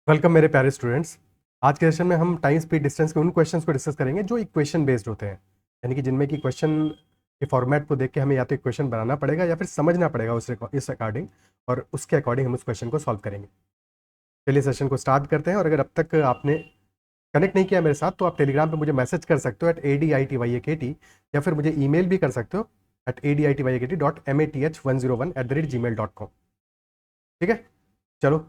Welcome मेरे प्यारे students. आज के सेशन में हम टाइम स्पीड डिस्टेंस के उन क्वेश्चंस को डिस्कस करेंगे जो इक्वेशन बेस्ड होते हैं, यानी कि जिनमें कि क्वेश्चन के फॉर्मेट को देख के हमें या तो इक्वेशन बनाना पड़ेगा या फिर समझना पड़ेगा इस अकॉर्डिंग, और उसके अकॉर्डिंग हम उस क्वेश्चन को सॉल्व करेंगे। चलिए सेशन को स्टार्ट करते हैं। और अगर अब तक आपने कनेक्ट नहीं किया मेरे साथ तो आप टेलीग्राम पर मुझे मैसेज कर सकते हो @ADITYAKT, या फिर मुझे ईमेल भी कर सकते हो @ADITYAKT.math101@gmail.com। ठीक है, चलो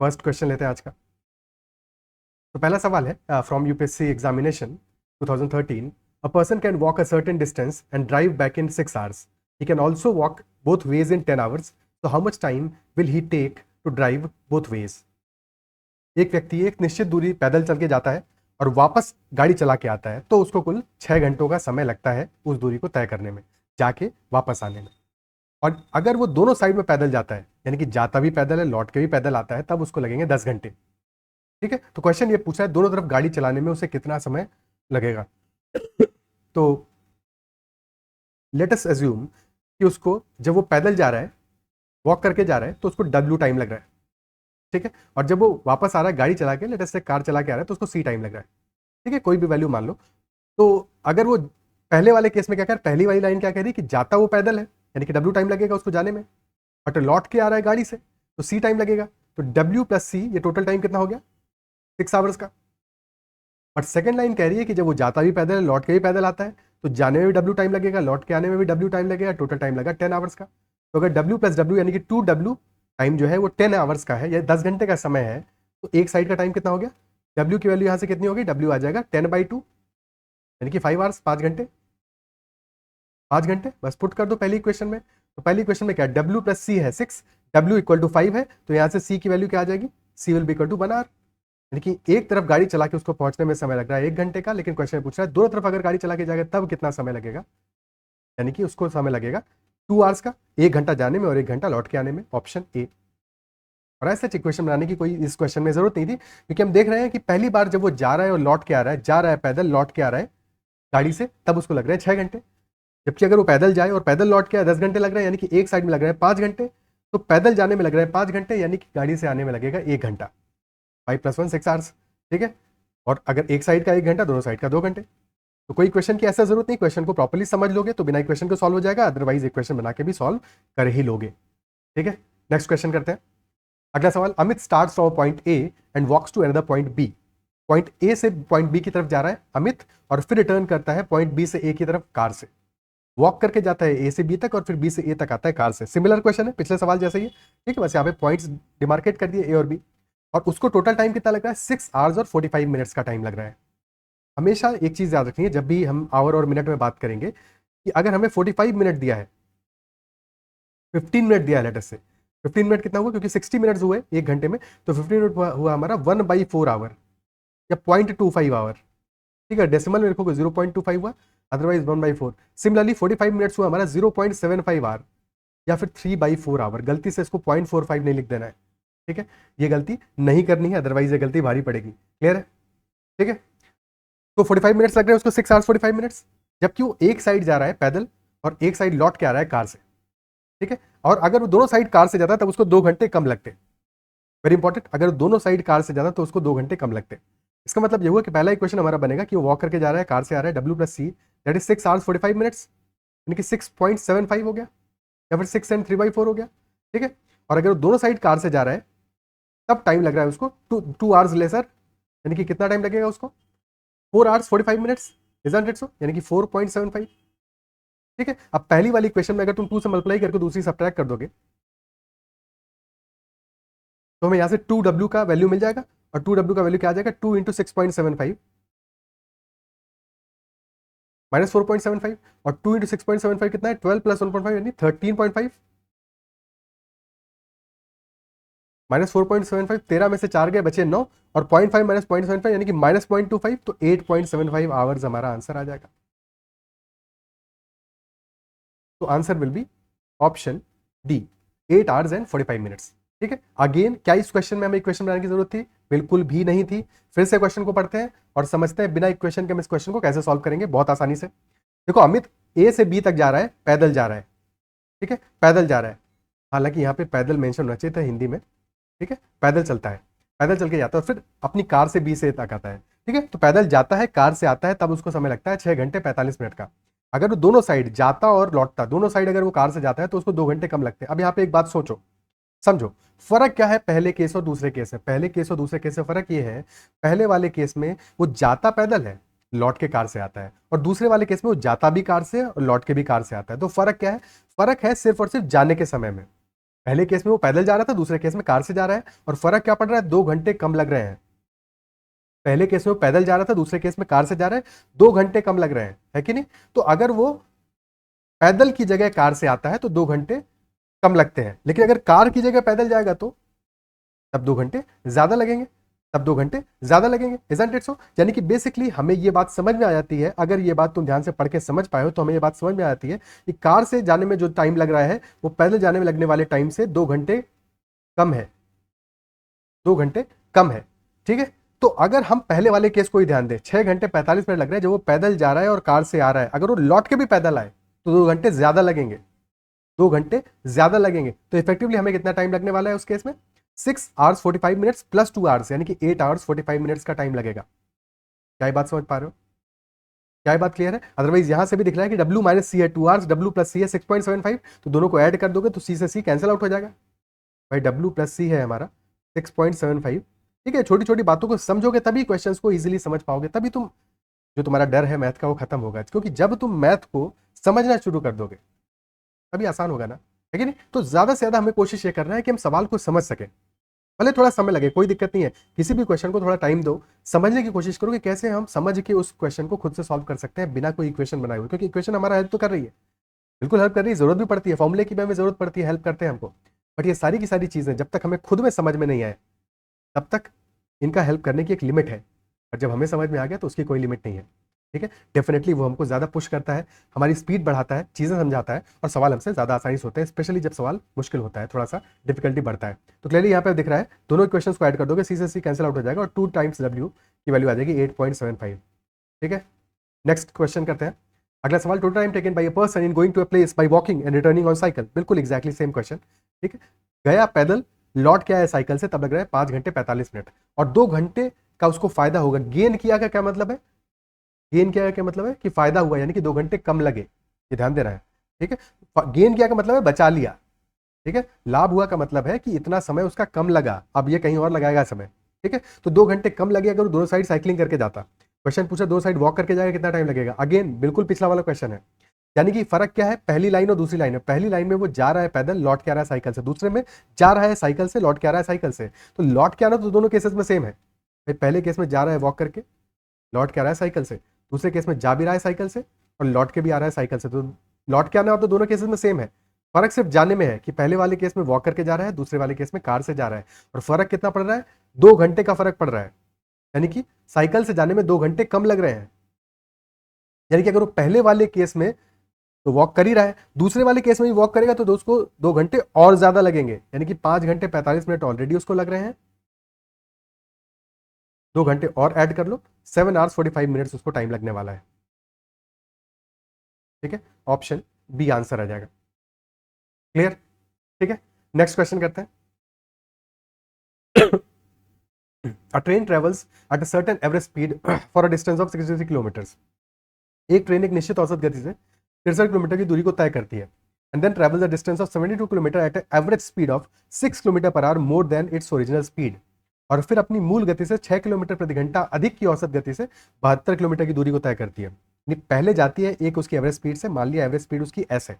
फर्स्ट क्वेश्चन लेते हैं आज का। तो पहला सवाल है from UPSC examination 2013। A person can walk a certain distance and drive back in 6 hours. He can also walk both ways in 10 hours. तो how much time will he take to drive both ways? एक व्यक्ति एक निश्चित दूरी पैदल चल के जाता है और वापस गाड़ी चला के आता है, तो उसको कुल 6 घंटों का समय लगता है उस दूरी को तय करने में, जाके वापस आने में। और अगर वो दोनों साइड में पैदल जाता है, यानी कि जाता भी पैदल है लौट के भी पैदल आता है, तब उसको लगेंगे 10 घंटे। ठीक है, तो क्वेश्चन ये पूछा है दोनों तरफ गाड़ी चलाने में उसे कितना समय लगेगा। तो लेट अस अज्यूम कि उसको जब वो पैदल जा रहा है, वॉक करके जा रहा है, तो उसको डब्ल्यू टाइम लग रहा है। ठीक है, और जब वो वापस आ रहा है गाड़ी चला के, लेट अस से कार चला के आ रहा है, तो उसको सी टाइम लग रहा है। ठीक है, कोई भी वैल्यू मान लो। तो अगर वो पहले वाले केस में क्या कर, पहली वाली लाइन क्या कह रही है कि जाता वो पैदल है, यानी कि डब्ल्यू टाइम लगेगा उसको जाने में, बट लौट के आ रहा है गाड़ी से तो सी टाइम लगेगा। तो डब्ल्यू प्लस सी, ये टोटल टाइम कितना हो गया? 6 hours का। और सेकंड लाइन कह रही है कि जब वो जाता भी पैदल है लौट के भी पैदल आता है, तो जाने में भी डब्ल्यू टाइम लगेगा, लौट के आने में भी डब्ल्यू टाइम लगेगा, टोटल टाइम लगा 10 hours का। तो अगर डब्ल्यू प्लस डब्ल्यू यानी कि 2W टाइम जो है वो 10 hours का है, या 10 घंटे का समय है, तो एक साइड का टाइम कितना हो गया? डब्ल्यू की वैल्यू यहाँ से कितनी होगी? डब्ल्यू आ जाएगा 10/2, यानी कि 5 hours, 5 घंटे। 5 घंटे बस पुट कर दो पहली इक्वेशन में। तो पहली इक्वेशन में क्या है? डब्ल्यू प्लस सी है 6, डब्ल्यू इक्वल टू 5 है, तो यहाँ से सी की वैल्यू क्या आ जाएगी? C will be equal to 1 hour। यानी कि एक तरफ गाड़ी चला के उसको पहुंचने में समय लग रहा है 1 घंटे का, लेकिन क्वेश्चन पूछ रहा है दोनों तरफ अगर गाड़ी चला के जाएगा तब कितना समय लगेगा, यानी कि उसको समय लगेगा 2 hours का, 1 घंटा जाने में और 1 घंटा लौट के आने में, ऑप्शन ए। और ऐसे इक्वेशन बनाने की कोई इस क्वेश्चन में जरूरत नहीं थी, क्योंकि हम देख रहे हैं कि पहली बार जब वो जा रहा है और लौट के आ रहा है, जा रहा है पैदल लौट के आ रहा है गाड़ी से, तब उसको लग रहे हैं 6 घंटे। जबकि अगर वो पैदल जाए और पैदल लौट के आए 10 घंटे लग रहे हैं, यानी कि एक साइड में लग रहे हैं 5 घंटे। तो पैदल जाने में लग रहे हैं 5 घंटे, यानी कि गाड़ी से आने में लगेगा 1 घंटा। 5 + 1 6 hours। ठीक है, और अगर एक साइड का 1 घंटा, दोनों साइड का 2 घंटे। तो कोई क्वेश्चन की ऐसा जरूरत नहीं, क्वेश्चन को प्रॉपर्ली समझ लोगे तो बिना इक्वेशन को सॉल्व हो जाएगा, अदरवाइज इक्वेशन बना के भी सॉल्व कर ही लोगे। ठीक है, नेक्स्ट क्वेश्चन करते हैं। अगला सवाल, Amit starts from point A and walks to another point B. Point A से पॉइंट बी की तरफ जा रहा है अमित, और फिर रिटर्न करता है पॉइंट बी से ए की तरफ कार से। वॉक करके जाता है ए से बी तक और फिर बी से ए तक आता है कार से। सिमिलर क्वेश्चन है पिछले सवाल जैसे ही। ठीक है, बस यहाँ पे पॉइंट्स डिमार्केट कर दिए ए और बी, और उसको टोटल टाइम कितना लग रहा है? 6 hours और 45 minutes का टाइम लग रहा है। हमेशा एक चीज याद रखनी है जब भी हम आवर और मिनट में बात करेंगे, कि अगर हमें 45 मिनट दिया है, 15 मिनट दिया है लेटर से, 15 मिनट कितना हुआ? क्योंकि 60 मिनट्स हुए 1 घंटे में, तो 15 मिनट हुआ हमारा 1/4 आवर या 0.25 आवर। ठीक है, डेसिमल में लिखोगे 0.25 हुआ, अदरवाइज 1/4। सिमिलरली 45 मिनट्स हुआ हमारा 0.75 आवर या फिर 3/4 आवर। गलती से इसको 0.45 नहीं लिख देना है। ठीक है, ये गलती नहीं करनी है, अदरवाइज ये गलती भारी पड़ेगी। क्लियर है? ठीक है, तो 45 मिनट्स लग रहे हैं उसको, 6 hours 45 मिनट्स, जबकि वो एक साइड जा रहा है पैदल और एक साइड लौट के आ रहा है कार से। ठीक है, और अगर वो दोनों साइड कार से जाता है तब उसको 2 घंटे कम लगते। वेरी इंपॉर्टेंट, अगर दोनों साइड कार से जाता तो उसको 2 घंटे कम लगते। इसका मतलब ये हुआ कि पहला इक्वेशन हमारा बनेगा कि वो वॉक करके जा रहा है, कार से आ रहा है, W plus C, that is 6 hours 45 minutes, यानी कि 6.75 हो गया, या फिर 6 and 3/4 हो गया। ठीक है, और अगर वो दोनों साइड कार से जा रहा है तब टाइम लग रहा है उसको 2 hours लेसर, यानी कि कितना टाइम लगेगा उसको? 4 hours 45 minutes, isn't it so, यानी कि 4.75। ठीक है, अब पहली वाली क्वेश्चन में अगर तुम 2 से मल्टीप्लाई करके दूसरी सब्ट्रैक्ट कर दोगे तो हमें यहाँ से 2W का वैल्यू मिल जाएगा, और 2W का वैल्यू क्या आ जाएगा? 2 × 6.75 माइनस 4.75, और 2 × 6.75 कितना है? 12 + 1.5 यानी 13.5, माइनस 4.75, 13 में से 4 गए बचे 9, और 0.5 माइनस 0.75 यानी कि -0.25, तो 8.75 आवर्स हमारा आंसर आ जाएगा। तो answer will be option D, 8 hours and 45 minutes। ठीक है, अगेन क्या इस क्वेश्चन में हमें इक्वेशन बनाने की जरूरत थी? बिल्कुल भी नहीं थी। फिर से क्वेश्चन को पढ़ते हैं और समझते हैं बिना इक्वेशन के हम इस क्वेश्चन को कैसे सॉल्व करेंगे बहुत आसानी से। देखो, अमित ए से बी तक जा रहा है, पैदल जा रहा है। ठीक है, पैदल जा रहा है, हालांकि यहाँ पे पैदल मेंशन होना चाहिए था हिंदी में। ठीक है, पैदल चलता है। पैदल चल के जाता है और फिर अपनी कार से बी से ए तक आता है, ठीक है। तो पैदल जाता है, कार से आता है, तब उसको समय लगता है 6 घंटे 45 मिनट का। अगर वो दोनों साइड जाता और लौटता, दोनों साइड अगर वो कार से जाता है तो उसको 2 घंटे कम लगते हैं। अब यहाँ पे एक बात सोचो, समझो, फर्क क्या है पहले केस और दूसरे केस में। पहले केस और दूसरे केस में फर्क ये है, पहले वाले केस में वो जाता पैदल है, लौट के कार से आता है, और दूसरे वाले केस में वो जाता भी कार से और लौट के भी कार से आता है। तो फर्क क्या है? फर्क है सिर्फ और सिर्फ जाने के समय में। पहले केस में वो पैदल जा रहा था, दूसरे केस में कार से जा रहा है, और फर्क क्या पड़ रहा है? 2 घंटे कम लग रहे हैं। पहले केस में वो पैदल जा रहा था, दूसरे केस में कार से जा रहा है, 2 घंटे कम लग रहे हैं, है कि नहीं? तो अगर वो पैदल की जगह कार से आता है तो 2 घंटे कम लगते हैं, लेकिन अगर कार की जगह पैदल जाएगा तो तब 2 घंटे ज्यादा लगेंगे, तब 2 घंटे ज्यादा लगेंगे। Isn't it so? यानी कि बेसिकली हमें ये बात समझ में आ जाती है, अगर ये बात तुम ध्यान से पढ़ के समझ पाए हो तो हमें ये बात समझ में आ जाती है कि कार से जाने में जो टाइम लग रहा है वो पैदल जाने में लगने वाले टाइम से 2 घंटे कम है, 2 घंटे कम है, ठीक है। तो अगर हम पहले वाले केस को ही ध्यान दें, 6 घंटे 45 मिनट लग रहे हैं जब वो पैदल जा रहा है और कार से आ रहा है, अगर वो लौट के भी पैदल आए तो 2 घंटे ज्यादा लगेंगे, 2 घंटे ज्यादा लगेंगे। तो इफेक्टिवली हमें कितना टाइम लगने वाला है उस केस में? 6 आवर्स 45 मिनट्स प्लस 2 आवर्स, यानी कि 8 आवर्स 45 मिनट्स का टाइम लगेगा। क्या ये बात समझ पा रहे हो? क्या ये बात क्लियर है? अदरवाइज यहां से भी दिख रहा है कि W माइनस सी है 2 आवर्स, W प्लस सी है 6.75, तो दोनों को ऐड कर दोगे तो सी से सी कैंसिल आउट हो जाएगा। भाई W प्लस सी है हमारा 6.75, ठीक है। छोटी छोटी बातों को समझोगे तभी क्वेश्चंस को इजीली समझ पाओगे, तभी तुम, जो तुम्हारा डर है मैथ का वो खत्म होगा, क्योंकि जब तुम मैथ को समझना शुरू कर दोगे तभी आसान होगा ना, है कि नहीं? तो ज्यादा से ज्यादा हमें कोशिश ये करना है कि हम सवाल को समझ सके, भले थोड़ा समय लगे, कोई दिक्कत नहीं है। किसी भी क्वेश्चन को थोड़ा टाइम दो, समझने की कोशिश करो कि कैसे हम समझ के उस क्वेश्चन को खुद से सॉल्व कर सकते हैं बिना कोई इक्वेशन बनाए हुए, क्योंकि इक्वेशन हमारा हेल्प तो कर रही है, बिल्कुल हेल्प कर रही है, जरूरत भी पड़ती है, फॉर्मूले की भी हमें जरूरत पड़ती है, हेल्प करते हैं हमको। बट ये सारी की सारी चीजें जब तक हमें खुद में समझ में नहीं आए तब तक इनका हेल्प करने की एक लिमिट है, और जब हमें समझ में आ गया तो उसकी कोई लिमिट नहीं है, ठीक है। डेफिनेटली वो हमको ज्यादा पुश करता है, हमारी स्पीड बढ़ाता है, चीजें समझाता है, और सवाल हमसे ज्यादा आसानी से होते हैं, स्पेशली जब सवाल मुश्किल होता है, थोड़ा सा डिफिकल्टी बढ़ता है। तो क्लियरली यहाँ पे दिख रहा है, दोनों इक्वेशंस को ऐड कर दोगे, सी से सी कैंसिल आउट हो जाएगा और 2 टाइम्स W की वैल्यू आ जाएगी 8.75, ठीक है। नेक्स्ट क्वेश्चन करते हैं। अगला सवाल, total time taken by a person in going to a place by walking and returning on cycle. बिल्कुल एग्जैक्टली सेम क्वेश्चन, ठीक है। गया पैदल, लौट के आया साइकिल से, तब लग रहा है 5 घंटे 45 मिनट, और 2 घंटे का उसको फायदा होगा। गेन किया का क्या मतलब है? गेन किया का क्या मतलब है? कि फायदा हुआ, यानी कि 2 घंटे कम लगे, ये ध्यान देना है, ठीक है। गेन किया का मतलब है बचा लिया, ठीक है। लाभ हुआ का मतलब है कि इतना समय उसका कम लगा, अब ये कहीं और लगाएगा समय, ठीक है। तो 2 घंटे कम लगे अगर वो दोनों साइड साइकिलिंग करके जाता। क्वेश्चन पूछा दो साइड वॉक करके जाएगा कितना टाइम लगेगा, अगेन बिल्कुल पिछला वाला क्वेश्चन है। यानी कि फर्क क्या है पहली लाइन और दूसरी लाइन में? पहली लाइन में वो जा रहा है पैदल, लौट के आ रहा है साइकिल से, दूसरे में जा रहा है साइकिल से, लौट के आ रहा है साइकिल से। तो लौट के आना तो दोनों केसेस में सेम है भाई, पहले केस में जा रहा है वॉक करके, लौट के आ रहा है साइकिल से, दूसरे केस में जा भी रहा है साइकिल से और लौट के भी आ रहा है साइकिल से। तो लौट के आना और तो दोनों केसेस में सेम है, फर्क सिर्फ जाने में है कि पहले वाले केस में वॉक करके जा रहा है, दूसरे वाले केस में कार से जा रहा है। और फर्क कितना पड़ रहा है? 2 घंटे का फर्क पड़ रहा है, यानी कि साइकिल से जाने में 2 घंटे कम लग रहे हैं। यानी कि अगर वो पहले वाले केस में तो वॉक कर ही रहा है, दूसरे वाले केस में भी वॉक करेगा तो उसको 2 घंटे और ज्यादा लगेंगे, यानी कि 5 घंटे 45 मिनट ऑलरेडी उसको लग रहे हैं, 2 घंटे और ऐड कर लो, 7 आवर्स 45 मिनट्स उसको टाइम लगने वाला है, ठीक है। ऑप्शन बी आंसर आ जाएगा। क्लियर? ठीक है, नेक्स्ट क्वेश्चन करते हैं। A train travels at a certain average speed for a distance of 63 kilometers. एक ट्रेन एक निश्चित औसत गति से 63 किलोमीटर की दूरी को तय करती है, and then travels the distance of 72 kilometre at average speed of 6 kilometre per hour more than its original speed. और फिर अपनी मूल गति से 6 किलोमीटर प्रति घंटा अधिक की औसत गति से 72 किलोमीटर की दूरी को तय करती है। पहले जाती है एक उसकी एवरेज स्पीड से, मान लिया एवरेज स्पीड उसकी एस है,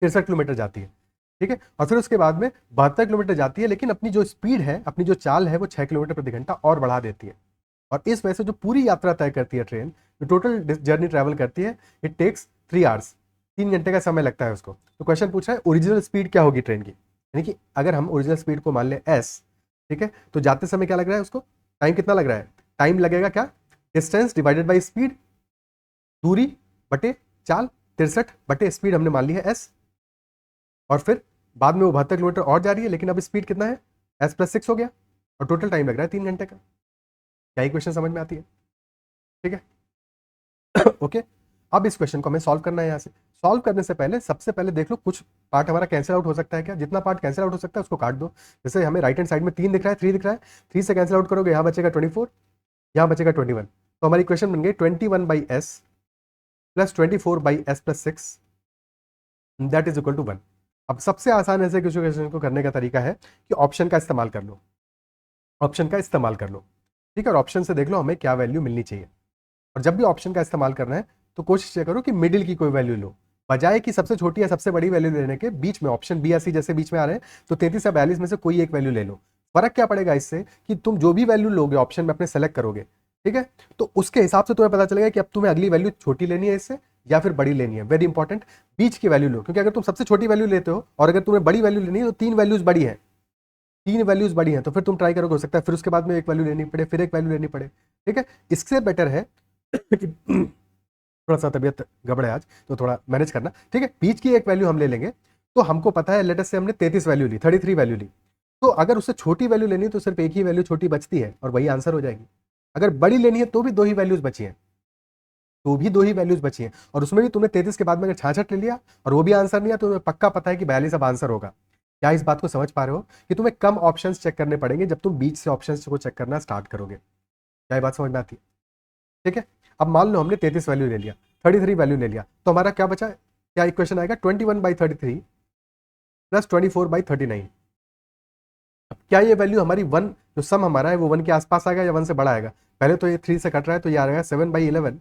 63 किलोमीटर जाती है, ठीक है। और फिर उसके बाद में 72 किलोमीटर जाती है, लेकिन अपनी जो स्पीड है, अपनी जो चाल है वो 6 किलोमीटर प्रति घंटा और बढ़ा देती है। और इस वजह से जो पूरी यात्रा तय करती है ट्रेन, जो टोटल जर्नी ट्रैवल करती है, इट टेक्स 3 आवर्स, 3 घंटे का समय लगता है उसको। तो क्वेश्चन पूछ रहा है ओरिजिनल स्पीड क्या होगी ट्रेन की, यानी कि अगर हम ओरिजिनल स्पीड को मान ले एस, ठीक है, तो जाते समय क्या लग रहा है उसको, टाइम कितना लग रहा है? टाइम लगेगा क्या? डिस्टेंस डिवाइडेड बाई स्पीड, दूरी बटे चाल, 63 बटे स्पीड हमने मान ली है एस, और फिर बाद में वो 72 किलोमीटर और जा रही है, लेकिन अब स्पीड कितना है? एस प्लस 6 हो गया, और टोटल टाइम लग रहा है 3 घंटे का। क्या इक्वेशन समझ में आती है? ठीक है। ओके, अब इस क्वेश्चन को हमें सॉल्व करना है। यहाँ से सॉल्व करने से पहले सबसे पहले देख लो कुछ पार्ट हमारा कैंसिल आउट हो सकता है क्या, जितना पार्ट कैंसिल आउट हो सकता है उसको काट दो। जैसे हमें राइट हैंड साइड में 3 दिख रहा है, 3 दिख रहा है, 3 से कैंसिल आउट करोगे, यहाँ बचेगा 24, यहाँ बचेगा 21। तो हमारी इक्वेशन बन गई 21/s plus 24/s+6 that is equal to 1। अब सबसे आसान ऐसे क्वेश्चन को करने का तरीका है कि ऑप्शन का इस्तेमाल कर लो, ऑप्शन का इस्तेमाल कर लो, ठीक है। और ऑप्शन से देख लो हमें क्या वैल्यू मिलनी चाहिए। और जब भी ऑप्शन का इस्तेमाल करना है तो कोशिश ये करो कि मिडिल की कोई वैल्यू लो, बजाय कि सबसे छोटी या सबसे बड़ी वैल्यू लेने के। बीच में ऑप्शन बी या सी जैसे बीच में आ रहे हैं, तो 33 या 42 में से कोई एक वैल्यू ले लो। फर्क क्या पड़ेगा इससे कि तुम जो भी वैल्यू लोगे ऑप्शन में अपने सेलेक्ट करोगे, ठीक है, तो उसके हिसाब से तुम्हें पता चलेगा कि अब तुम्हें अगली वैल्यू छोटी लेनी है इससे या फिर बड़ी लेनी है। वेरी इंपॉर्टेंट, बीच की वैल्यू लो, क्योंकि अगर तुम सबसे छोटी वैल्यू लेते हो और अगर तुम्हें बड़ी वैल्यू लेनी है तो 3 वैल्यूज बड़ी है, 3 वैल्यूज बड़ी हैं, तो फिर तुम ट्राई करोगे, हो सकता है फिर उसके बाद में एक वैल्यू लेनी पड़े, फिर एक वैल्यू लेनी पड़े, ठीक है। इससे बेटर है थोड़ा सा तबीयत गड़बड़ है आज तो थोड़ा मैनेज करना, ठीक है। बीच की एक वैल्यू हम ले लेंगे, तो हमको पता है लेटेस्ट से हमने 33 वैल्यू ली, 33 वैल्यू ली, तो अगर उससे छोटी वैल्यू लेनी है तो सिर्फ एक ही वैल्यू छोटी बचती है और वही आंसर हो जाएगी। अगर बड़ी लेनी है तो भी 2 ही वैल्यूज बची हैं, तो भी 2 ही वैल्यूज बची हैं, और उसमें भी तुमने 33 के बाद में अगर 66 ले लिया और वो भी आंसर नहीं है तो तुम्हें पक्का पता है कि 42 अब आंसर होगा। क्या इस बात को समझ पा रहे हो कि तुम्हें कम ऑप्शंस चेक करने पड़ेंगे जब तुम बीच से ऑप्शंस को चेक करना स्टार्ट करोगे। क्या ये बात समझ में आती है? ठीक है। अब मान लो हमने 33 वैल्यू ले लिया, 33 वैल्यू ले लिया, तो हमारा क्या बचा, क्या इक्वेशन आएगा 21/33 प्लस 24/39। अब क्या ये वैल्यू हमारी 1, जो सम हमारा है वो 1 के आसपास आएगा या 1 से बड़ा आएगा? पहले तो ये 3 से कट रहा है तो ये आ रहेगा 7/11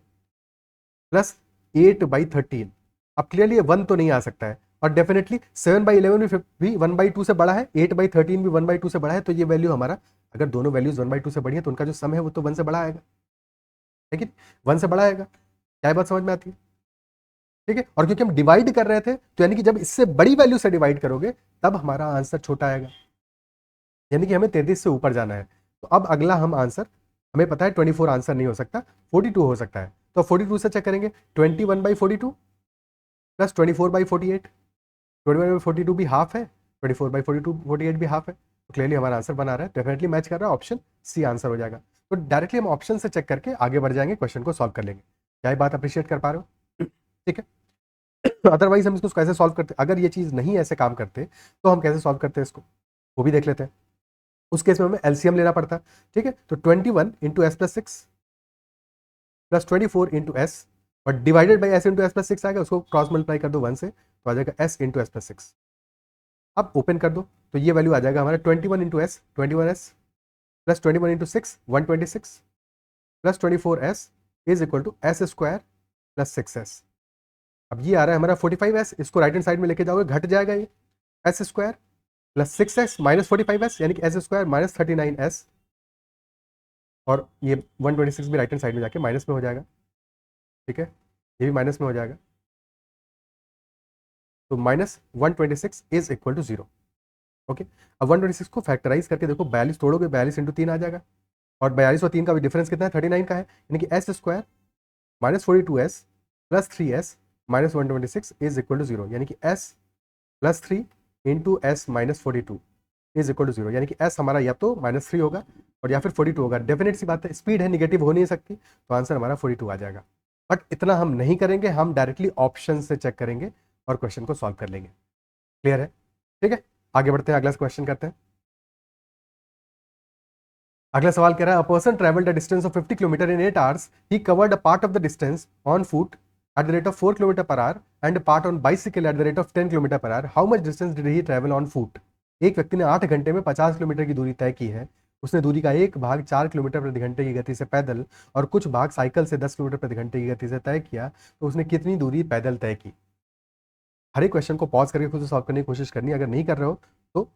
प्लस 8/13। अब क्लियरली ये 1 तो नहीं आ सकता है, और डेफिनेटली 7/11 भी 1/2 से बड़ा है, 8/13 भी 1/2 से बड़ा है, तो ये वैल्यू हमारा, अगर दोनों वैल्यूज 1/2 से बड़ी है तो उनका जो सम है वो तो 1 से बड़ा आएगा, लेकिन 1 से बड़ा आएगा। क्या बात समझ में आती है? ठीक है। और क्योंकि हम डिवाइड कर रहे थे तो यानी कि जब इससे बड़ी वैल्यू से डिवाइड करोगे तब हमारा आंसर छोटा आएगा, यानी कि हमें 33 से ऊपर जाना है। तो अब अगला हम आंसर, हमें पता है 24 आंसर नहीं हो सकता, 42 हो सकता है, तो 42 से चेक करेंगे, 21/42 प्लस 24/48, 21/42 भी हाफ है, 24/42 48 भी हाफ है, तो क्लियरली हमारा आंसर बना रहा है, डेफिनेटली मैच कर रहा है, ऑप्शन सी आंसर हो जाएगा। तो डायरेक्टली हम ऑप्शन से चेक करके आगे बढ़ जाएंगे, क्वेश्चन को सॉल्व कर लेंगे। क्या ये बात अप्रिशिएट कर पा रहे हो? ठीक है। अदरवाइज हम इसको कैसे सॉल्व करते, अगर ये चीज़ नहीं ऐसे काम करते तो हम कैसे सॉल्व करते हैं इसको, वो भी देख लेते हैं। उस केस में हमें एलसीएम लेना पड़ता है, ठीक है। तो 21 इंटू एस प्लस 6 प्लस 24 इंटू एस, और divided by S into S plus 6 आएगा, उसको क्रॉस मल्टीप्लाई कर दो 1 से, तो आ जाएगा एस इंटू एस प्लस 6। अब ओपन कर दो तो ये वैल्यू आ जाएगा हमारा 21 into S 21s plus 21 into 6 126 plus 24s is equal to S square plus 6s। अब ये आ रहा है हमारा 45s, इसको राइट हैंड साइड में लेके जाओगे घट जाएगा ये, S square plus 6s minus 45s यानी कि एस स्क्वायर माइनस 39s, और ये 126 भी राइट हैंड साइड में जाके माइनस में हो जाएगा, ठीक है, ये भी माइनस में हो जाएगा, तो minus 126 is equal to 0। Okay. अब 126 को फैक्टराइज करके देखो, 42 तोड़ोगे 42 इंटू 3 आ जाएगा, और 42 और 3 का भी डिफरेंस कितना है 39 का है, यानी कि S square minus 42s plus 3s minus 126 is equal to 0, यानी कि s plus 3 into S minus 42 is equal to 0, यानी कि s हमारा या तो -3 होगा और या फिर 42 होगा। डेफिनेट सी बात है, स्पीड है, निगेटिव हो नहीं सकती, तो आंसर हमारा 42 आ जाएगा। बट इतना हम नहीं करेंगे, हम डायरेक्टली ऑप्शन से चेक करेंगे और क्वेश्चन को सॉल्व कर लेंगे। क्लियर है? ठीक है, आगे बढ़ते हैं, अगला क्वेश्चन करते हैं। अगला सवाल कह रहा है, a person travelled a distance of 50 kilometre in 8 hours, he covered a part of the distance on foot at the rate of 4 km per hour and a part on bicycle at the rate of 10 km per hour. How much distance did he travel on foot? एक व्यक्ति ने 8 घंटे में 50 kilometre की दूरी तय की है। उसने दूरी का एक भाग 4 किलोमीटर प्रति घंटे की गति से पैदल और कुछ भाग साइकिल से 10 किलोमीटर प्रति घंटे की गति से तय किया, तो उसने कितनी दूरी पैदल तय की? हर एक क्वेश्चन को पॉज करके खुद से सॉल्व करने की कोशिश करनी है, अगर नहीं कर रहे हो तो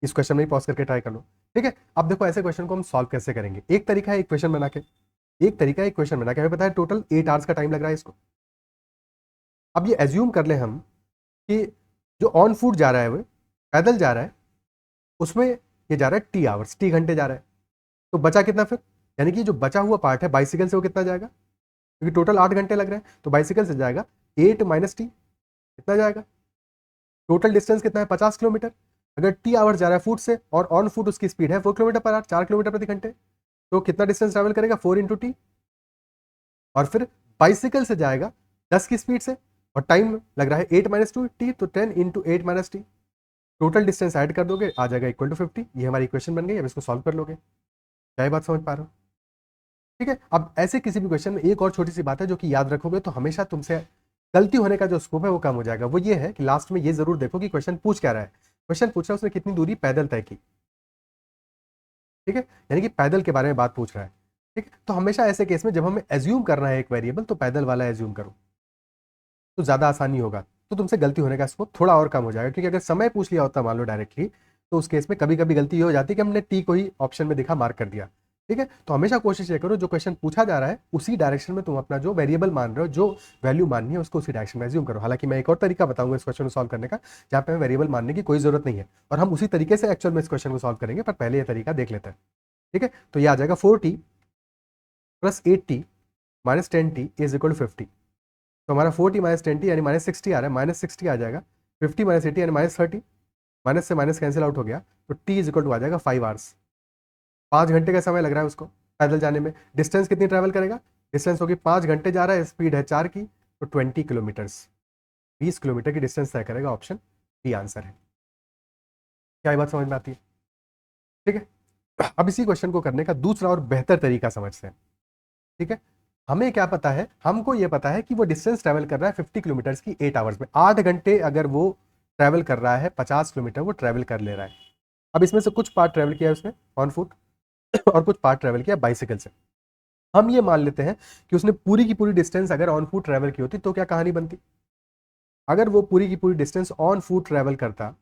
इस क्वेश्चन में ही पॉज करके ट्राई कर लो, ठीक है। अब देखो ऐसे क्वेश्चन को हम सॉल्व कैसे करेंगे। एक तरीका है एक क्वेश्चन बना के, हमें पता है टोटल 8 आवर्स का टाइम लग रहा है इसको। अब ये एज्यूम कर ले हम कि जो ऑन फुट जा रहा है वो पैदल जा रहा है, उसमें ये जा रहा है टी आवर्स, टी घंटे जा रहा है, तो बचा कितना फिर, यानी कि जो बचा हुआ पार्ट है बाइसिकल से वो कितना जाएगा, क्योंकि टोटल 8 घंटे लग रहे हैं, तो बाइसिकल से जाएगा 8 माइनस टी, कितना जाएगा, टोटल डिस्टेंस कितना है 50 किलोमीटर। अगर टी आवर्स जा रहा है फुट से और ऑन फुट उसकी स्पीड है 4 किलोमीटर पर आवर, 4 किलोमीटर प्रति घंटे, तो कितना डिस्टेंस ट्रैवल करेगा 4 इंटू टी, और फिर बाइसिकल से जाएगा 10 की स्पीड से, और टाइम लग रहा है 8 - 2 t, तो 10 × 8 - t, टोटल डिस्टेंस ऐड कर दोगे आ जाएगा इक्वल टू 50। ये हमारी इक्वेशन बन गई। अब इसको सॉल्व कर लोगे। क्या ये बात समझ पा रहे हो? ठीक है। अब ऐसे किसी भी क्वेश्चन में एक और छोटी सी बात है जो कि याद रखोगे तो हमेशा तुमसे गलती होने का जो स्कोप है वो कम हो जाएगा। वो ये है कि लास्ट में ये जरूर देखो कि क्वेश्चन पूछ क्या रहा है। क्वेश्चन पूछ रहा है उसने कितनी दूरी पैदल तय की। ठीक है, यानी कि पैदल के बारे में बात पूछ रहा है। ठीक है, तो हमेशा ऐसे केस में जब हमें एज्यूम करना है एक वेरिएबल तो पैदल वाला एज्यूम करो तो ज्यादा आसानी होगा, तो तुमसे गलती होने का स्कोप थोड़ा और कम हो जाएगा। क्योंकि अगर समय पूछ लिया होता मान लो डायरेक्टली, तो उस केस में कभी कभी गलती ये हो जाती है कि हमने टी को ही ऑप्शन में दिखा मार्क कर दिया। ठीक है, तो हमेशा कोशिश ये करो जो क्वेश्चन पूछा जा रहा है उसी डायरेक्शन में तुम अपना जो वेरिएबल मान रहे हो, जो वैल्यू माननी है उसको उसी डायरेक्शन में एज्यूम करो। हालांकि मैं एक और तरीका बताऊंगा इस क्वेश्चन को सॉल्व करने का जहाँ पे हमें वेरिएबल मानने की कोई जरूरत नहीं है, और हम उसी तरीके से एक्चुअल में इस क्वेश्चन को सॉल्व करेंगे, पर पहले ये तरीका देख लेते हैं। ठीक है, तो ये आ जाएगा 4t + 8t - 10t is equal to 50। तो हमारा 4t - 10t यानी -60 आ रहा है, -60 आ जाएगा। 50 - 80 यानी -30, माइनस से माइनस कैंसिल आउट हो गया, तो t इज इक्वल टू आ जाएगा 5 आवर्स। 5 घंटे का समय लग रहा है उसको पैदल जाने में। डिस्टेंस कितनी ट्रैवल करेगा? डिस्टेंस होगी 5 घंटे जा रहा है, स्पीड है 4 की, तो 20 किलोमीटर्स, 20 किलोमीटर की डिस्टेंस तय करेगा। ऑप्शन डी आंसर है। क्या ये बात समझ में आती है? ठीक है, अब इसी क्वेश्चन को करने का दूसरा और बेहतर तरीका समझते हैं। ठीक है, हमें क्या पता है, हमको ये पता है कि वो डिस्टेंस ट्रैवल कर रहा है 50 किलोमीटर्स की 8 आवर्स में। 8 घंटे अगर वो ट्रैवल कर रहा है, 50 किलोमीटर वो ट्रैवल कर ले रहा है। अब इसमें से कुछ पार्ट ट्रैवल किया है उसने ऑन फुट और कुछ पार्ट ट्रैवल किया बाइसिकल से। हम ये मान लेते हैं कि उसने पूरी की पूरी डिस्टेंस अगर ऑन फुट ट्रैवल की होती तो क्या कहानी बनती? अगर वो पूरी की पूरी डिस्टेंस ऑन फुट ट्रैवल करता,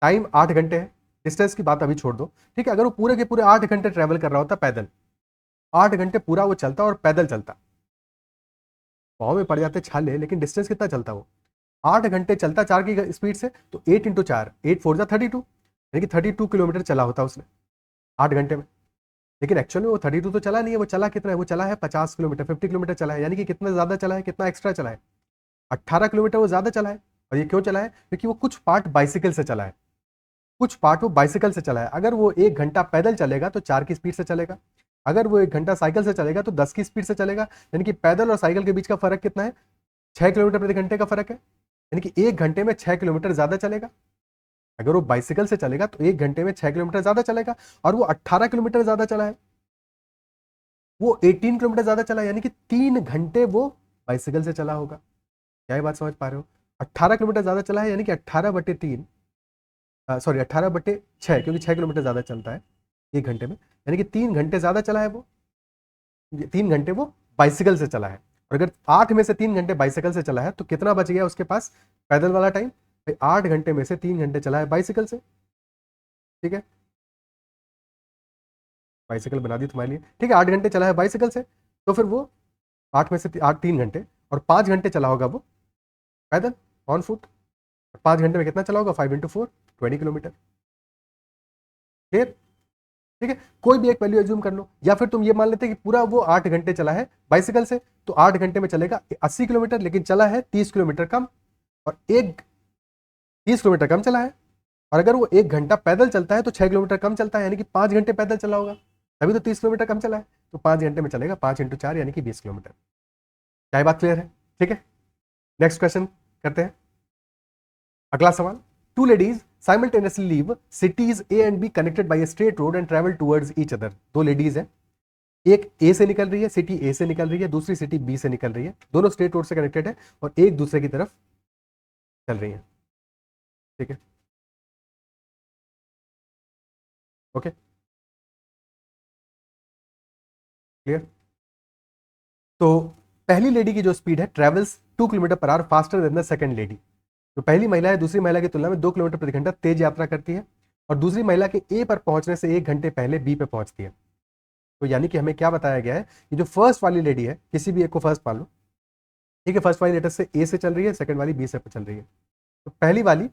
टाइम 8 घंटे है, डिस्टेंस की बात अभी छोड़ दो। ठीक है, अगर वो पूरे के पूरे 8 घंटे ट्रैवल कर रहा होता पैदल, 8 घंटे पूरा वो चलता और पैदल चलता, पाँव में पड़ जाते छाले, लेकिन डिस्टेंस कितना चलता वो? 8 घंटे चलता 4 की स्पीड से, तो 8 × 4, 8 4 32, यानी कि 32 किलोमीटर चला होता उसने 8 घंटे में। लेकिन एक्चुअल में वो 32 तो चला नहीं है, वो चला कितना है? वो चला है 50 किलोमीटर, 50 किलोमीटर चला है। यानी कि कितना ज्यादा चला है, कितना एक्स्ट्रा चला है? 18 किलोमीटर वो ज्यादा चला है। और ये क्यों चला है? क्योंकि वो कुछ पार्ट बाइसिकल से चला है, कुछ पार्ट वो बाइसिकल से चला है। अगर वो 1 घंटा पैदल चलेगा तो 4 की स्पीड से चलेगा, अगर वो 1 घंटा साइकिल से चलेगा तो 10 की स्पीड से चलेगा। यानी कि पैदल और साइकिल के बीच का फर्क कितना है? 6 किलोमीटर प्रति घंटे का फर्क है। यानी कि 1 घंटे में 6 किलोमीटर ज्यादा चलेगा। अगर वो बाइसिकल से चलेगा तो 1 घंटे में 6 किलोमीटर ज्यादा चलेगा, और वो 18 किलोमीटर ज्यादा चला है, वो 18 किलोमीटर ज्यादा चला है, यानी कि 3 घंटे वो बाइसिकल से चला होगा। क्या ये बात समझ पा रहे हो? 18 किलोमीटर ज्यादा चला है, यानी कि 18/3, सॉरी 18/6, क्योंकि 6 किलोमीटर ज्यादा चलता है 1 घंटे में, यानी कि 3 घंटे ज्यादा चला है वो। 3 घंटे वो बाइसिकल से चला है। और अगर 8 में से 3 घंटे बाइसिकल से चला है तो कितना बच गया उसके पास पैदल वाला टाइम? 8 घंटे में से 3 घंटे चला है बाइसिकल से। ठीक है, बाइसिकल बना दी तुम्हारे लिए। ठीक है, 8 घंटे चला है बाइसिकल से, तो फिर वो 8 में से 8 3 घंटे, और 5 घंटे चला होगा वो पैदल ऑन फुट। 5 घंटे में कितना चला होगा? 5 × 4, 20 किलोमीटर। फिर ठीक है, कोई भी एक वैल्यू एज्यूम कर लो, या फिर तुम ये मान लेते कि पूरा वो 8 घंटे चला है बाइसिकल से, तो 8 घंटे में चलेगा 80 किलोमीटर, लेकिन चला है 30 किलोमीटर कम, और एक 30 किलोमीटर कम चला है। और अगर वो 1 घंटा पैदल चलता है तो 6 किलोमीटर कम चलता है, यानी कि 5 घंटे पैदल चला होगा, तभी तो 30 किलोमीटर कम चला है। तो 5 घंटे में चलेगा 5 × 4 यानी कि 20 किलोमीटर। क्या ये बात क्लियर है? ठीक है, नेक्स्ट क्वेश्चन करते हैं। अगला सवाल, two ladies simultaneously leave cities A and B connected by a straight road and travel towards each other. दो लेडीज हैं, एक ए से निकल रही है, सिटी ए से निकल रही है, दूसरी सिटी बी से निकल रही है, दोनों स्ट्रेट रोड से कनेक्टेड है और एक दूसरे की तरफ चल रही है। ठीक है, ओके, क्लियर। तो पहली लेडी की जो स्पीड है travels 2 kilometre per our faster than the second lady. तो पहली महिला है दूसरी महिला की तुलना में 2 किलोमीटर प्रति घंटा तेज यात्रा करती है, और दूसरी महिला के ए पर पहुंचने से 1 घंटे पहले बी पे पहुंचती है। तो यानी कि हमें क्या बताया गया है कि जो फर्स्ट वाली लेडी है, किसी भी एक को फर्स्ट मान लो, ठीक है, फर्स्ट वाली लेटर से ए से चल रही है, सेकंड वाली बी से चल रही है। तो पहली वाली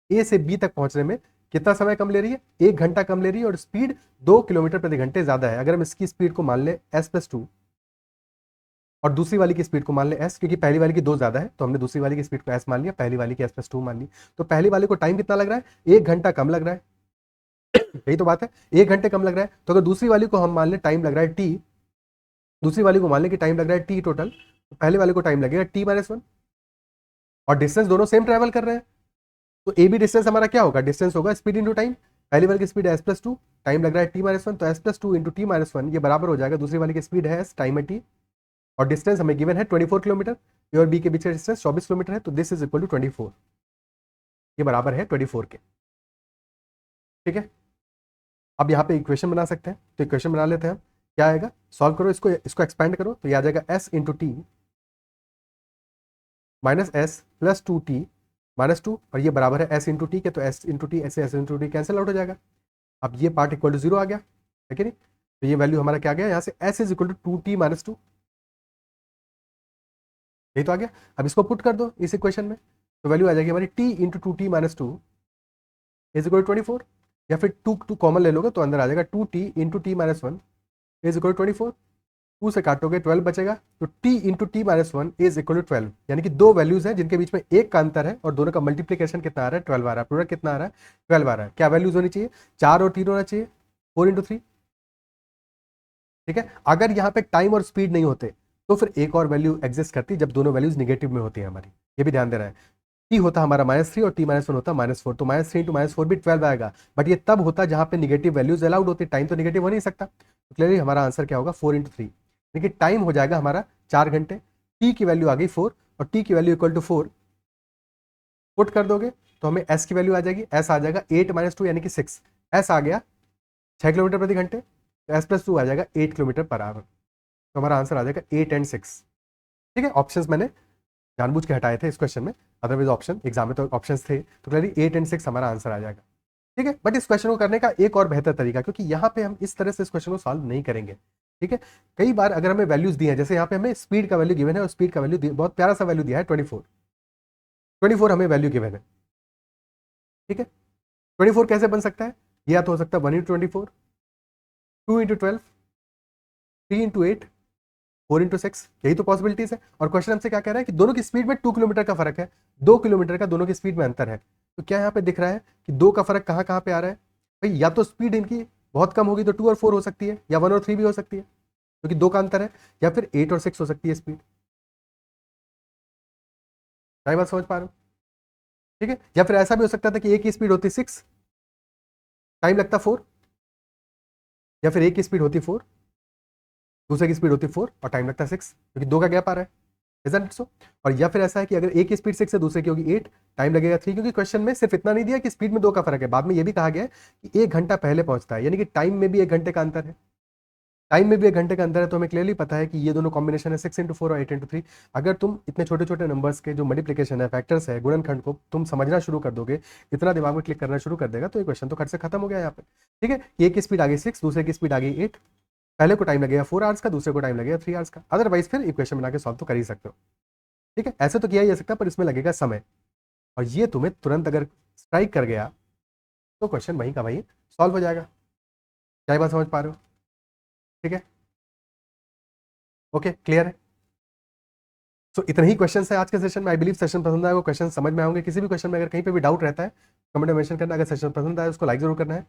ए से बी तक पहुंचने में कितना समय कम ले रही है? 1 घंटा कम ले रही है, और स्पीड 2 किलोमीटर प्रति घंटे ज्यादा है। अगर हम इसकी स्पीड को मान ले s+2 और दूसरी वाली की स्पीड को मान ले s, क्योंकि पहली वाली की 2 ज्यादा है तो हमने दूसरी वाली की स्पीड को s मान लिया, पहली वाली की s+2 मान ली। तो पहली वाली को टाइम कितना लग रहा है? 1 घंटा कम लग रहा है। यही तो बात है, 1 घंटे कम लग रहा है। तो अगर दूसरी वाली को हम मान ले टाइम लग रहा है t, दूसरी वाली को मान ले कि टाइम लग रहा है t टोटल, तो पहले वाले को टाइम लगेगा t-1 और डिस्टेंस दोनों सेम ट्रैवल कर रहे हैं, तो ए बी डिस्टेंस हमारा क्या होगा, डिस्टेंस होगा स्पीड इंटू टाइम। पहली वाली की स्पीड है s+2, टाइम लग रहा है t-1, तो s+2 इंटू t-1 ये बराबर हो जाएगा दूसरी वाली की स्पीड है s, टाइम है t, और डिस्टेंस हमें गिवन है 24 किलोमीटर, ए और बी के बीच का डिस्टेंस 24 किलोमीटर है, तो दिस इज इक्वल टू 24, ये बराबर है 24 के। ठीक है, अब यहाँ पे इक्वेशन बना सकते हैं, तो इक्वेशन बना लेते हैं हम। क्या आएगा, सॉल्व करो इसको, इसको एक्सपेंड करो तो ये आ जाएगा s into T minus S plus 2t-2, और ये बराबर है s इंटू टी के, तो s इंटू टी ऐसे s into T cancel out हो जाएगा। अब ये पार्ट इक्वल टू 0 आ गया है कि नहीं, तो ये वैल्यू हमारा क्या आ गया यहाँ से, s is equal to 2t-2, यही तो आ गया। अब इसको पुट कर दो इस इक्वेशन में, तो वैल्यू आ जाएगी हमारी t into 2t-2 is equal to 24, या फिर 2 कॉमन ले लोगे तो अंदर आ जाएगा 2t into t-1 is equal to 24, 2 से काटोगे 12 बचेगा, तो t into t-1 is equal to 12, यानी कि दो वैल्यूज हैं जिनके बीच में एक का अंतर है और दोनों का मल्टीप्लीकेशन कितना आ रहा है, 12 आ रहा है, प्रोडक्ट कितना आ रहा है, 12 आ रहा है। क्या वैल्यूज होनी चाहिए, 4 और 3 होना चाहिए, 4 इंटू 3। ठीक है, अगर यहाँ पे टाइम और स्पीड नहीं होते तो फिर एक और वैल्यू एग्जिस्ट करती जब दोनों वैल्यूज निगेटिव में होती है हमारी, ये भी ध्यान देना है। टी होता हमारा -3 और t-1 होता -4, तो -3 इंटू -4 भी 12 आएगा, बट ये तब होता जहां पे निगेटिव वैल्यूज अलाउड होती, टाइम तो निगेटिव हो नहीं सकता, तो क्लियरली हमारा आंसर क्या होगा, 4 इंटू 3, देखिए टाइम हो जाएगा हमारा 4 घंटे, टी की वैल्यू आ गई 4 और टी की वैल्यू इक्वल टू 4, पुट कर दोगे तो हमें एस की वैल्यू आ जाएगी, एस आ जाएगा 8-2 यानी कि 6, एस आ गया 6 किलोमीटर प्रति घंटे, एस प्लस 2 आ जाएगा 8 किलोमीटर पर आवर, तो हमारा आंसर आ जाएगा 8 एंड 6। ठीक है, ऑप्शंस मैंने जानबूझ के हटाए थे इस क्वेश्चन में, अदरवाइज ऑप्शन एग्जाम में तो ऑप्शंस थे, तो क्लियरली 8 एंड 6 हमारा आंसर आ जाएगा। ठीक है, बट इस क्वेश्चन को करने का एक और बेहतर तरीका, क्योंकि यहाँ पे हम इस तरह से इस क्वेश्चन को सॉल्व नहीं करेंगे। ठीक है, कई बार अगर हमें वैल्यूज दी है, जैसे यहाँ पे हमें स्पीड का वैल्यू गिवन है और स्पीड का वैल्यू बहुत प्यारा सा वैल्यू दिया है 24 हमें वैल्यू गिवन है। ठीक है, 24 कैसे बन सकता है, या तो हो सकता है 1 इंटू 24, 2 इंटू 12, 3 इंटू 8, 4 इंटू 6, यही तो पॉसिबिलिटीज है। और क्वेश्चन हमसे क्या कह रहा है कि दोनों की स्पीड में 2 किलोमीटर का फर्क है, 2 किलोमीटर का दोनों की स्पीड में अंतर है, तो क्या यहाँ पे दिख रहा है कि 2 का फर्क कहाँ कहाँ पे आ रहा है भाई, या तो स्पीड इनकी बहुत कम होगी तो 2 और 4 हो सकती है, या 1 और 3 भी हो सकती है क्योंकि 2 का अंतर है, या फिर 8 और 6 हो सकती है स्पीड। क्या बात समझ पा रहे हो? ठीक है, या फिर ऐसा भी हो सकता था कि एक की स्पीड होती 6, टाइम लगता 4, या फिर एक की स्पीड होती 4, दूसरे की स्पीड होती 4 और टाइम लगता 6, क्योंकि 2 का गैप आ रहा है, इजंट इट सो? और या फिर ऐसा है कि अगर एक की स्पीड 6 है, दूसरे की होगी 8, टाइम लगेगा 3, क्योंकि क्वेश्चन में सिर्फ इतना नहीं दिया कि स्पीड में 2 का फर्क है, बाद में ये भी कहा गया है कि 1 घंटा पहले पहुंचता है, यानी कि टाइम में भी 1 घंटे का अंतर है, टाइम में भी 1 घंटे का अंतर है, तो हमें क्लियरली पता है कि ये दोनों कॉम्बिनेशन है 6 इंटू 4 और 8 इंटू 3। अगर तुम इतने छोटे छोटे नंबर्स के जो मल्टीप्लिकेशन है, फैक्टर्स है, गुणनखंड को तुम समझना शुरू कर दोगे, इतना दिमाग में क्लिक करना शुरू कर देगा, तो ये क्वेश्चन तो खट से खत्म हो गया यहाँ पे। ठीक है, एक की स्पीड आ गई 6, दूसरे की स्पीड आ गई 8, पहले को टाइम लगेगा 4 आवर्स का, दूसरे को टाइम लगेगा 3 आवर्स का, अदरवाइज फिर इक्वेशन बना के सॉल्व तो कर ही सकते हो। ठीक है, ऐसे तो किया ही जा सकता है, पर इसमें लगेगा समय, और ये तुम्हें तुरंत अगर स्ट्राइक कर गया तो क्वेश्चन वहीं का वहीं सॉल्व हो जाएगा। क्या बात समझ पा रहे हो? ठीक है, ओके, क्लियर है? सो इतने ही क्वेश्चन है आज के सेशन में। आई बिलीव सेशन पसंद आएगा, क्वेश्चन समझ में आएंगे। किसी भी क्वेश्चन में अगर कहीं पे भी डाउट रहता है कमेंट में मेंशन करना। अगर सेशन पसंद आए उसको लाइक जरूर करना है,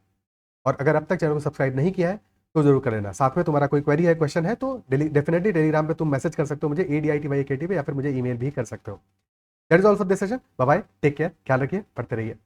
और अगर अब तक चैनल को सब्सक्राइब नहीं किया है तो जरूर कर लेना। साथ में तुम्हारा कोई क्वेरी है, क्वेश्चन है, तो डेफिनेटली टेलीग्राम पे तुम मैसेज कर सकते हो मुझे, ADITYAKT पे, या फिर मुझे ईमेल भी कर सकते हो। That is all for this session. Bye bye, take care, ख्याल रखिए, पढ़ते रहिए।